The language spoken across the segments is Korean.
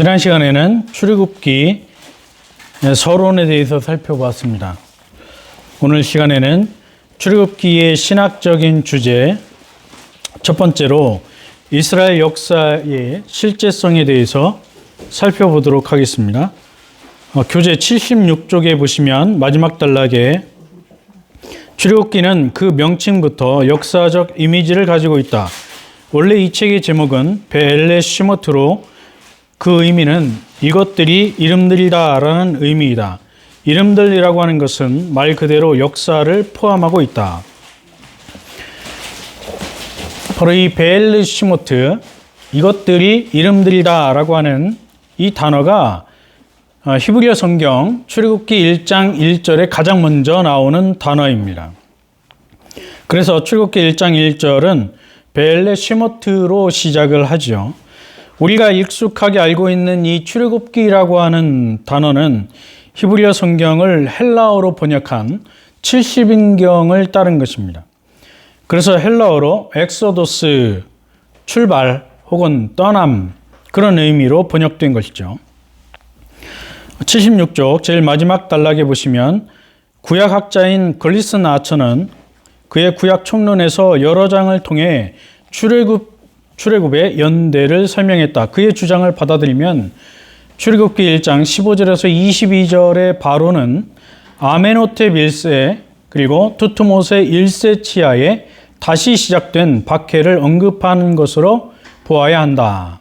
지난 시간에는 출애굽기 서론에 대해서 살펴봤습니다. 오늘 시간에는 출애굽기의 신학적인 주제, 첫 번째로 이스라엘 역사의 실제성에 대해서 살펴보도록 하겠습니다. 교재 76쪽에 보시면 마지막 단락에 출애굽기는 그 명칭부터 역사적 이미지를 가지고 있다. 원래 이 책의 제목은 베엘레 시모트로 그 의미는 이것들이 이름들이다 라는 의미이다. 이름들이라고 하는 것은 말 그대로 역사를 포함하고 있다. 바로 이 베엘레 시모트, 이것들이 이름들이다 라고 하는 이 단어가 히브리어 성경 출애굽기 1장 1절에 가장 먼저 나오는 단어입니다. 그래서 출애굽기 1장 1절은 베엘레 시모트로 시작을 하죠. 우리가 익숙하게 알고 있는 이 출애굽기라고 하는 단어는 히브리어 성경을 헬라어로 번역한 70인경을 따른 것입니다. 그래서 헬라어로 엑소도스, 출발 혹은 떠남, 그런 의미로 번역된 것이죠. 76쪽 제일 마지막 단락에 보시면 구약학자인 글리슨 아처는 그의 구약 총론에서 여러 장을 통해 출애굽의 연대를 설명했다. 그의 주장을 받아들이면 출애굽기 1장 15절에서 22절의 바로는 아멘호텝 1세 그리고 투트모세 1세 치하에 다시 시작된 박해를 언급하는 것으로 보아야 한다.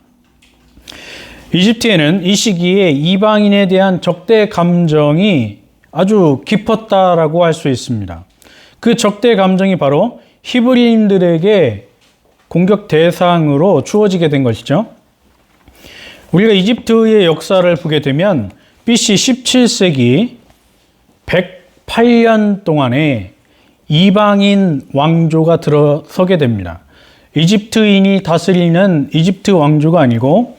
이집트에는 이 시기에 이방인에 대한 적대 감정이 아주 깊었다라고 할 수 있습니다. 그 적대 감정이 바로 히브리인들에게 공격 대상으로 주어지게 된 것이죠. 우리가 이집트의 역사를 보게 되면 BC 17세기 108년 동안에 이방인 왕조가 들어서게 됩니다. 이집트인이 다스리는 이집트 왕조가 아니고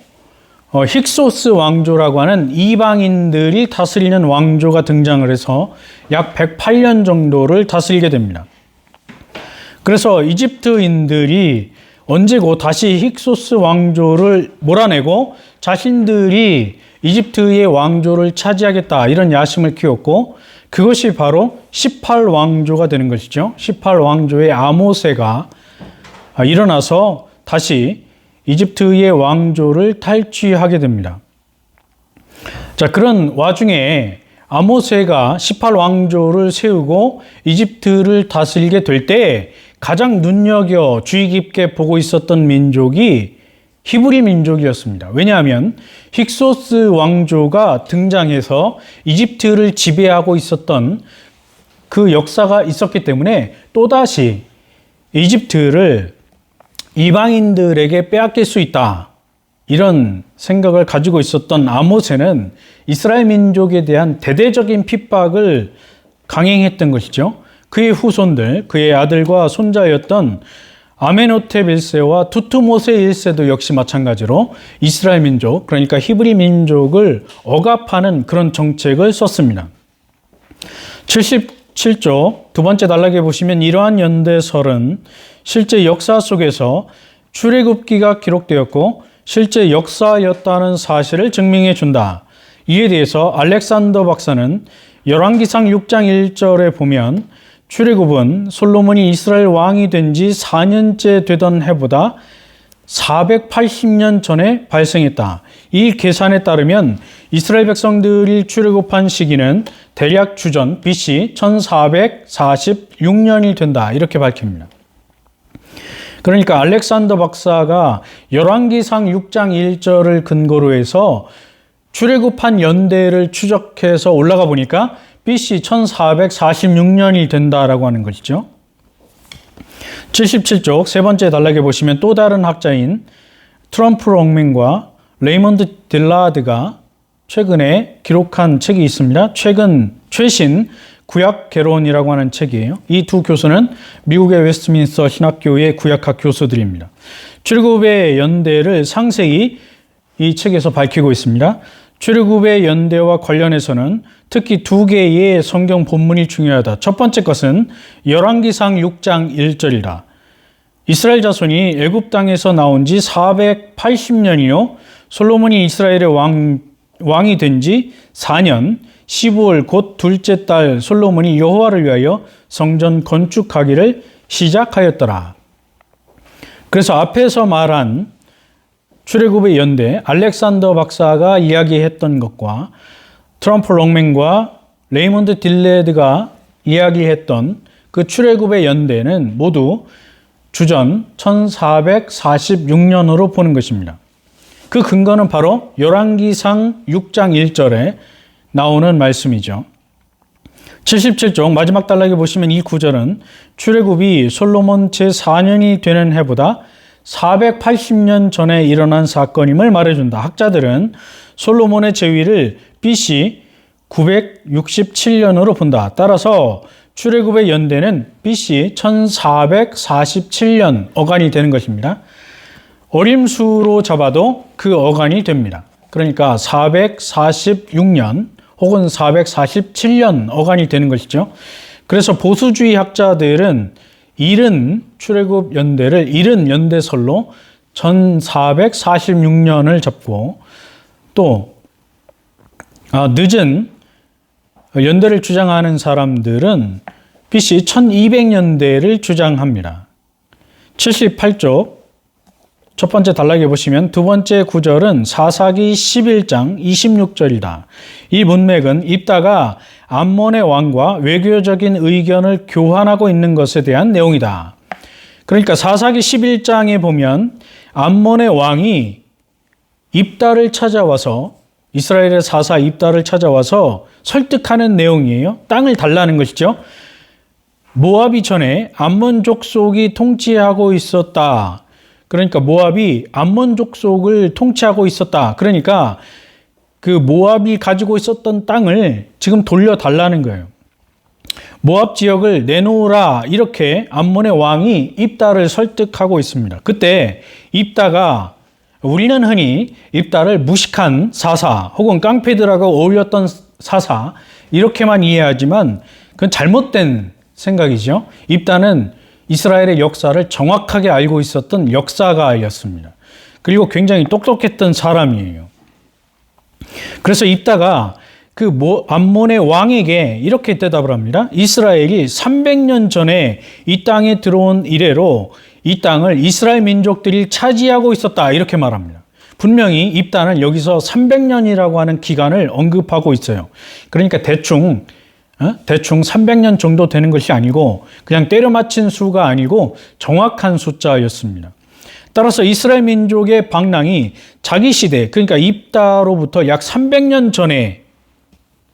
힉소스 왕조라고 하는 이방인들이 다스리는 왕조가 등장을 해서 약 108년 정도를 다스리게 됩니다. 그래서 이집트인들이 언제고 다시 힉소스 왕조를 몰아내고 자신들이 이집트의 왕조를 차지하겠다, 이런 야심을 키웠고, 그것이 바로 18왕조가 되는 것이죠. 18왕조의 아모세가 일어나서 다시 이집트의 왕조를 탈취하게 됩니다. 자, 그런 와중에 아모세가 18왕조를 세우고 이집트를 다스리게 될 때 가장 눈여겨 주의 깊게 보고 있었던 민족이 히브리 민족이었습니다. 왜냐하면 힉소스 왕조가 등장해서 이집트를 지배하고 있었던 그 역사가 있었기 때문에 또다시 이집트를 이방인들에게 빼앗길 수 있다, 이런 생각을 가지고 있었던 아모세는 이스라엘 민족에 대한 대대적인 핍박을 강행했던 것이죠. 그의 후손들, 그의 아들과 손자였던 아멘호텝 1세와 투트모세 1세도 역시 마찬가지로 이스라엘 민족, 그러니까 히브리 민족을 억압하는 그런 정책을 썼습니다. 77쪽 두 번째 단락에 보시면 이러한 연대설은 실제 역사 속에서 출애굽기가 기록되었고 실제 역사였다는 사실을 증명해 준다. 이에 대해서 알렉산더 박사는 열왕기상 6장 1절에 보면 출애굽은 솔로몬이 이스라엘 왕이 된 지 4년째 되던 해보다 480년 전에 발생했다. 이 계산에 따르면 이스라엘 백성들이 출애굽한 시기는 대략 주전 BC 1446년이 된다, 이렇게 밝힙니다. 그러니까 알렉산더 박사가 열왕기상 6장 1절을 근거로 해서 출애굽한 연대를 추적해서 올라가 보니까 BC 1446년이 된다라고 하는 것이죠. 77쪽 세 번째 단락에 보시면 또 다른 학자인 트럼프 롱맨과 레이먼드 딜라드가 최근에 기록한 책이 있습니다. 최신 구약 개론이라고 하는 책이에요. 이 두 교수는 미국의 웨스트민스터 신학교의 구약학 교수들입니다. 출애굽의 연대를 상세히 이 책에서 밝히고 있습니다. 출애굽의 연대와 관련해서는 특히 두 개의 성경 본문이 중요하다. 첫 번째 것은 열왕기상 6장 1절이다. 이스라엘 자손이 애굽 땅에서 나온 지 480년이요. 솔로몬이 이스라엘의 왕이 된 지 4년 15월 곧 둘째 달 솔로몬이 여호와를 위하여 성전 건축하기를 시작하였더라. 그래서 앞에서 말한 출애굽의 연대, 알렉산더 박사가 이야기했던 것과 트럼프 롱맨과 레이먼드 딜레드가 이야기했던 그 출애굽의 연대는 모두 주전 1446년으로 보는 것입니다. 그 근거는 바로 열왕기상 6장 1절에 나오는 말씀이죠. 77쪽 마지막 단락에 보시면 이 구절은 출애굽이 솔로몬 제4년이 되는 해보다 480년 전에 일어난 사건임을 말해준다. 학자들은 솔로몬의 제위를 BC 967년으로 본다. 따라서 출애굽의 연대는 BC 1447년 어간이 되는 것입니다. 어림수로 잡아도 그 어간이 됩니다. 그러니까 446년 혹은 447년 어간이 되는 것이죠. 그래서 보수주의 학자들은 이른 출애굽 연대를 이른 연대설로 1446년을 잡고 또 늦은 연대를 주장하는 사람들은 BC 1200년대를 주장합니다. 78쪽 첫 번째 단락에 보시면 두 번째 구절은 사사기 11장 26절이다. 이 문맥은 입다가 암몬의 왕과 외교적인 의견을 교환하고 있는 것에 대한 내용이다. 그러니까 사사기 11장에 보면 암몬의 왕이 입다를 찾아와서 이스라엘의 사사 입다를 찾아와서 설득하는 내용이에요. 땅을 달라는 것이죠. 모압이 전에 암몬 족속이 통치하고 있었다. 그러니까 모압이 암몬 족속을 통치하고 있었다. 그러니까 그 모압이 가지고 있었던 땅을 지금 돌려달라는 거예요. 모압 지역을 내놓으라 이렇게 암몬의 왕이 입다를 설득하고 있습니다. 그때 입다가 우리는 흔히 입다를 무식한 사사 혹은 깡패들하고 어울렸던 사사 이렇게만 이해하지만 그건 잘못된 생각이죠. 입다는 이스라엘의 역사를 정확하게 알고 있었던 역사가였습니다. 그리고 굉장히 똑똑했던 사람이에요. 그래서 입다가 그 암몬의 왕에게 이렇게 대답을 합니다. 이스라엘이 300년 전에 이 땅에 들어온 이래로 이 땅을 이스라엘 민족들이 차지하고 있었다 이렇게 말합니다. 분명히 입다는 여기서 300년이라고 하는 기간을 언급하고 있어요. 그러니까 대충 300년 정도 되는 것이 아니고 그냥 때려 맞힌 수가 아니고 정확한 숫자였습니다. 따라서 이스라엘 민족의 방랑이 자기 시대, 그러니까 입다로부터 약 300년 전에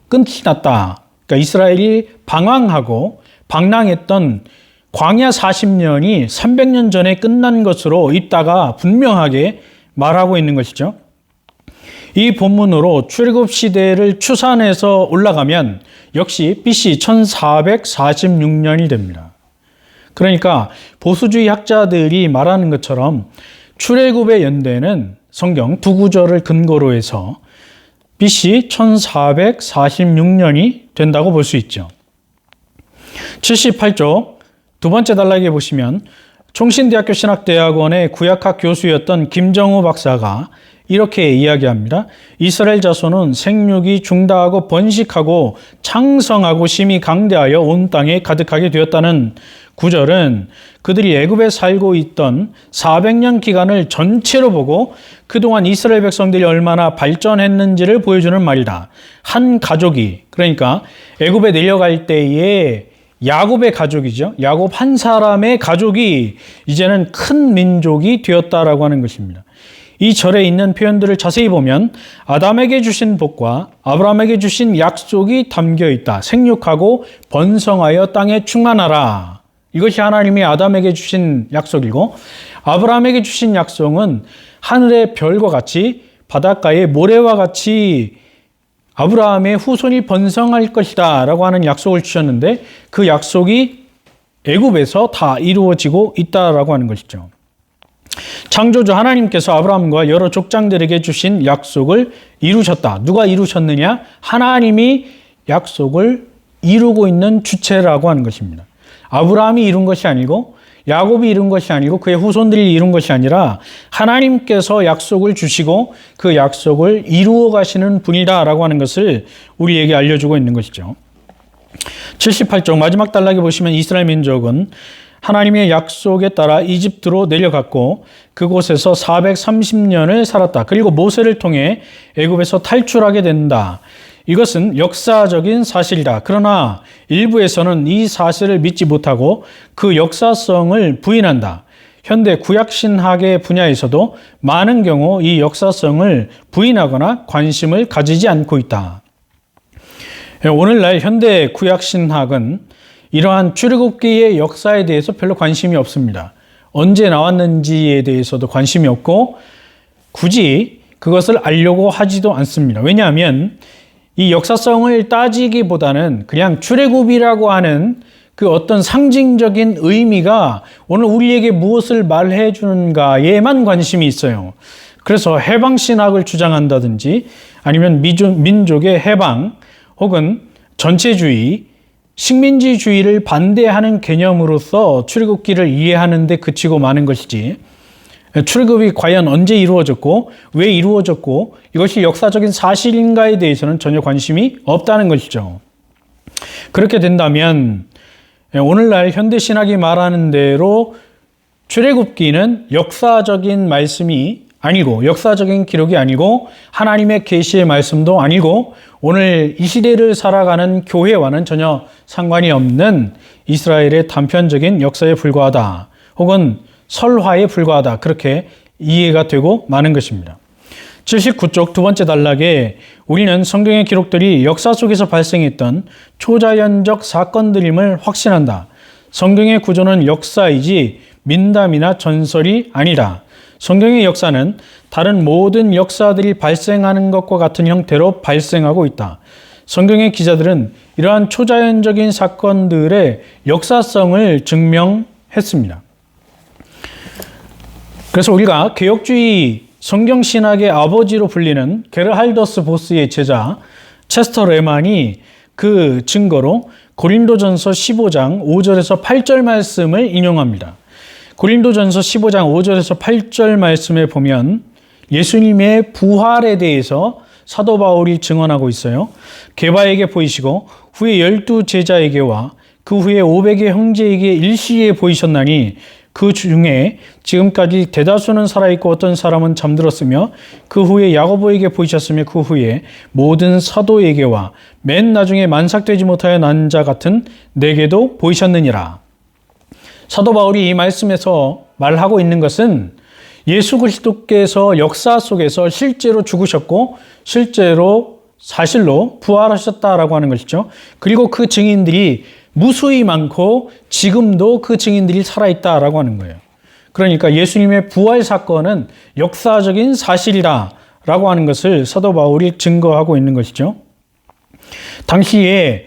끝이 났다. 그러니까 이스라엘이 방황하고 방랑했던 광야 40년이 300년 전에 끝난 것으로 입다가 분명하게 말하고 있는 것이죠. 이 본문으로 출애굽 시대를 추산해서 올라가면 역시 BC 1446년이 됩니다. 그러니까 보수주의 학자들이 말하는 것처럼 출애굽의 연대는 성경 두 구절을 근거로 해서 BC 1446년이 된다고 볼 수 있죠. 78쪽 두 번째 단락에 보시면 총신대학교 신학대학원의 구약학 교수였던 김정우 박사가 이렇게 이야기합니다. 이스라엘 자손은 생육이 중다하고 번식하고 창성하고 심히 강대하여 온 땅에 가득하게 되었다는 구절은 그들이 애굽에 살고 있던 400년 기간을 전체로 보고 그동안 이스라엘 백성들이 얼마나 발전했는지를 보여주는 말이다. 한 가족이, 그러니까 애굽에 내려갈 때에 야곱의 가족이죠. 야곱 한 사람의 가족이 이제는 큰 민족이 되었다라고 하는 것입니다. 이 절에 있는 표현들을 자세히 보면 아담에게 주신 복과 아브라함에게 주신 약속이 담겨 있다. 생육하고 번성하여 땅에 충만하라. 이것이 하나님이 아담에게 주신 약속이고 아브라함에게 주신 약속은 하늘의 별과 같이 바닷가의 모래와 같이 아브라함의 후손이 번성할 것이다 라고 하는 약속을 주셨는데 그 약속이 애굽에서 다 이루어지고 있다라고 하는 것이죠. 창조주 하나님께서 아브라함과 여러 족장들에게 주신 약속을 이루셨다. 누가 이루셨느냐? 하나님이 약속을 이루고 있는 주체라고 하는 것입니다. 아브라함이 이룬 것이 아니고 야곱이 이룬 것이 아니고 그의 후손들이 이룬 것이 아니라 하나님께서 약속을 주시고 그 약속을 이루어 가시는 분이다라고 하는 것을 우리에게 알려주고 있는 것이죠. 78쪽 마지막 단락에 보시면 이스라엘 민족은 하나님의 약속에 따라 이집트로 내려갔고 그곳에서 430년을 살았다. 그리고 모세를 통해 애굽에서 탈출하게 된다. 이것은 역사적인 사실이다. 그러나 일부에서는 이 사실을 믿지 못하고 그 역사성을 부인한다. 현대 구약신학의 분야에서도 많은 경우 이 역사성을 부인하거나 관심을 가지지 않고 있다. 오늘날 현대 구약신학은 이러한 출애굽기의 역사에 대해서 별로 관심이 없습니다. 언제 나왔는지에 대해서도 관심이 없고 굳이 그것을 알려고 하지도 않습니다. 왜냐하면 이 역사성을 따지기보다는 그냥 출애굽이라고 하는 그 어떤 상징적인 의미가 오늘 우리에게 무엇을 말해 주는가에만 관심이 있어요. 그래서 해방신학을 주장한다든지 아니면 민족의 해방 혹은 전체주의, 식민지주의를 반대하는 개념으로서 출애굽기를 이해하는 데 그치고 마는 것이지 출애굽이 과연 언제 이루어졌고 왜 이루어졌고 이것이 역사적인 사실인가에 대해서는 전혀 관심이 없다는 것이죠. 그렇게 된다면 오늘날 현대신학이 말하는 대로 출애굽기는 역사적인 말씀이 아니고 역사적인 기록이 아니고 하나님의 계시의 말씀도 아니고 오늘 이 시대를 살아가는 교회와는 전혀 상관이 없는 이스라엘의 단편적인 역사에 불과하다. 혹은 설화에 불과하다. 그렇게 이해가 되고 마는 것입니다. 79쪽 두 번째 단락에 우리는 성경의 기록들이 역사 속에서 발생했던 초자연적 사건들임을 확신한다. 성경의 구조는 역사이지 민담이나 전설이 아니다. 성경의 역사는 다른 모든 역사들이 발생하는 것과 같은 형태로 발생하고 있다. 성경의 기자들은 이러한 초자연적인 사건들의 역사성을 증명했습니다. 그래서 우리가 개혁주의 성경신학의 아버지로 불리는 게르할더스 보스의 제자 체스터 레만이 그 증거로 고린도전서 15장 5절에서 8절 말씀을 인용합니다. 고린도전서 15장 5절에서 8절 말씀에 보면 예수님의 부활에 대해서 사도 바울이 증언하고 있어요. 게바에게 보이시고 후에 12 제자에게와 그 후에 500의 형제에게 일시에 보이셨나니 그 중에 지금까지 대다수는 살아있고 어떤 사람은 잠들었으며 그 후에 야고보에게 보이셨으며 그 후에 모든 사도에게와 맨 나중에 만삭되지 못하여 난 자 같은 내게도 보이셨느니라. 사도 바울이 이 말씀에서 말하고 있는 것은 예수 그리스도께서 역사 속에서 실제로 죽으셨고 실제로 사실로 부활하셨다라고 하는 것이죠. 그리고 그 증인들이 무수히 많고 지금도 그 증인들이 살아있다라고 하는 거예요. 그러니까 예수님의 부활 사건은 역사적인 사실이다라고 하는 것을 사도 바울이 증거하고 있는 것이죠. 당시에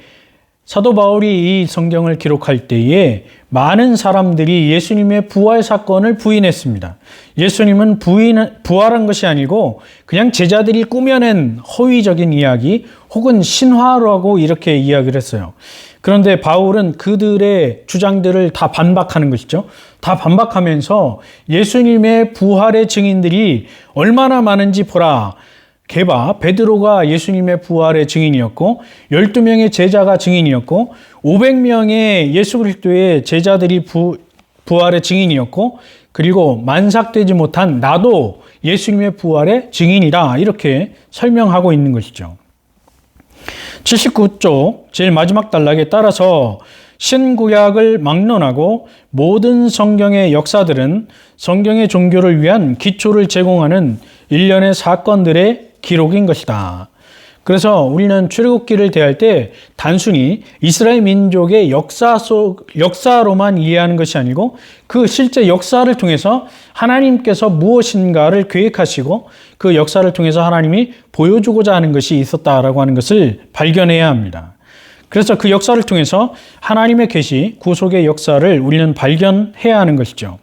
사도 바울이 이 성경을 기록할 때에 많은 사람들이 예수님의 부활 사건을 부인했습니다. 예수님은 부활한 것이 아니고 그냥 제자들이 꾸며낸 허위적인 이야기 혹은 신화라고 이렇게 이야기를 했어요. 그런데 바울은 그들의 주장들을 다 반박하는 것이죠. 다 반박하면서 예수님의 부활의 증인들이 얼마나 많은지 보라. 게바, 베드로가 예수님의 부활의 증인이었고 12명의 제자가 증인이었고 500명의 예수 그리스도의 제자들이 부활의 증인이었고 그리고 만삭되지 못한 나도 예수님의 부활의 증인이다. 이렇게 설명하고 있는 것이죠. 79쪽 제일 마지막 단락에 따라서 신구약을 막론하고 모든 성경의 역사들은 성경의 종교를 위한 기초를 제공하는 일련의 사건들의 기록인 것이다. 그래서 우리는 출애굽기를 대할 때 단순히 이스라엘 민족의 역사로만 이해하는 것이 아니고 그 실제 역사를 통해서 하나님께서 무엇인가를 계획하시고 그 역사를 통해서 하나님이 보여주고자 하는 것이 있었다라고 하는 것을 발견해야 합니다. 그래서 그 역사를 통해서 하나님의 계시, 구속의 역사를 우리는 발견해야 하는 것이죠.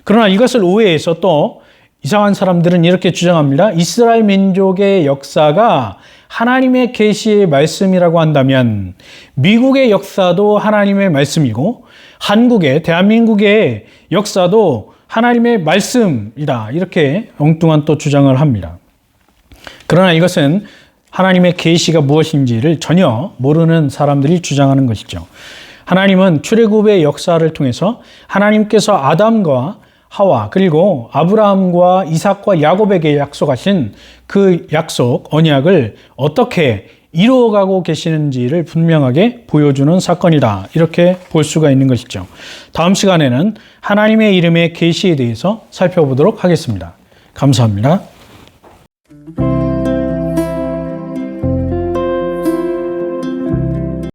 그러나 이것을 오해해서 또 이상한 사람들은 이렇게 주장합니다. 이스라엘 민족의 역사가 하나님의 계시의 말씀이라고 한다면 미국의 역사도 하나님의 말씀이고 한국의, 대한민국의 역사도 하나님의 말씀이다. 이렇게 엉뚱한 또 주장을 합니다. 그러나 이것은 하나님의 계시가 무엇인지를 전혀 모르는 사람들이 주장하는 것이죠. 하나님은 출애굽의 역사를 통해서 하나님께서 아담과 하와 그리고 아브라함과 이삭과 야곱에게 약속하신 그 약속, 언약을 어떻게 이루어가고 계시는지를 분명하게 보여주는 사건이다. 이렇게 볼 수가 있는 것이죠. 다음 시간에는 하나님의 이름의 계시에 대해서 살펴보도록 하겠습니다. 감사합니다.